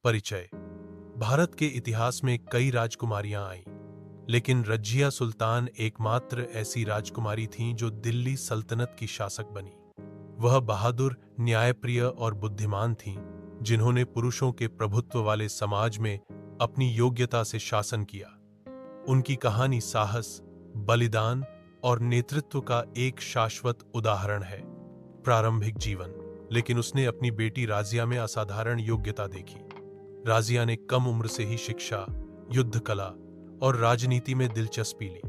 परिचय। भारत के इतिहास में कई राजकुमारियां आईं, लेकिन रजिया सुल्तान एकमात्र ऐसी राजकुमारी थीं जो दिल्ली सल्तनत की शासक बनी। वह बहादुर, न्यायप्रिय और बुद्धिमान थीं, जिन्होंने पुरुषों के प्रभुत्व वाले समाज में अपनी योग्यता से शासन किया। उनकी कहानी साहस, बलिदान और नेतृत्व का एक शाश्वत उदाहरण है। प्रारंभिक जीवन। लेकिन उसने अपनी बेटी राजिया में असाधारण योग्यता देखी। राजिया ने कम उम्र से ही शिक्षा, युद्ध कला और राजनीति में दिलचस्पी ली।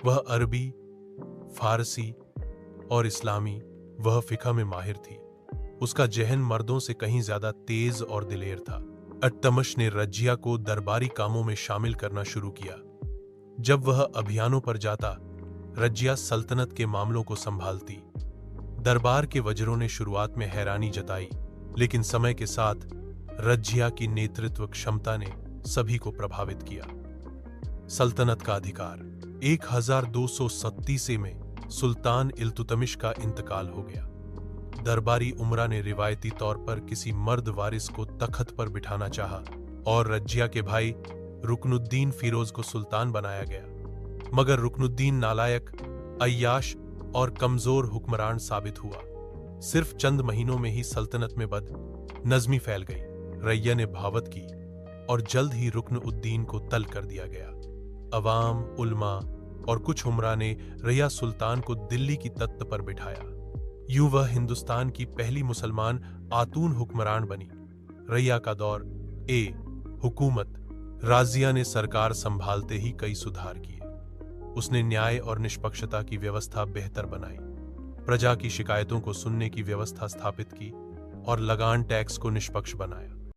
वह अरबी, फारसी और इस्लामी वह फिक़ह में माहिर थी। उसका ज़हन मर्दों से कहीं ज्यादा तेज और दिलेर था। इल्तुतमिश ने रजिया को दरबारी कामों में शामिल करना शुरू किया। जब वह अभियानों पर जाता, रजिया सल्तनत के मामलों को संभालती। दरबार के वज़ीरों ने शुरुआत में हैरानी जताई, लेकिन समय के साथ रजिया की नेतृत्व क्षमता ने सभी को प्रभावित किया। सल्तनत का अधिकार। 1237 में सुल्तान इल्तुतमिश का इंतकाल हो गया। दरबारी उमरा ने रिवायती तौर पर किसी मर्द वारिस को तख्त पर बिठाना चाहा और रजिया के भाई रुकनुद्दीन फिरोज को सुल्तान बनाया गया। मगर रुकनुद्दीन नालायक, अय्याश और कमजोर हुक्मरान साबित हुआ। सिर्फ चंद महीनों में ही सल्तनत में बदनज़मी फैल गई। रैया ने बगावत की और जल्द ही रुकनुद्दीन को तल कर दिया गया। अवाम, उलमा और कुछ उमरा ने रैया सुल्तान को दिल्ली की तख्त पर बिठाया। यूं वह हिंदुस्तान की पहली मुसलमान आतून हुक्मरान बनी। रैया का दौर हुकूमत। राजिया ने सरकार संभालते ही कई सुधार किए। उसने न्याय और निष्पक्षता की व्यवस्था बेहतर बनाई, प्रजा की शिकायतों को सुनने की व्यवस्था स्थापित की और लगान टैक्स को निष्पक्ष बनाया।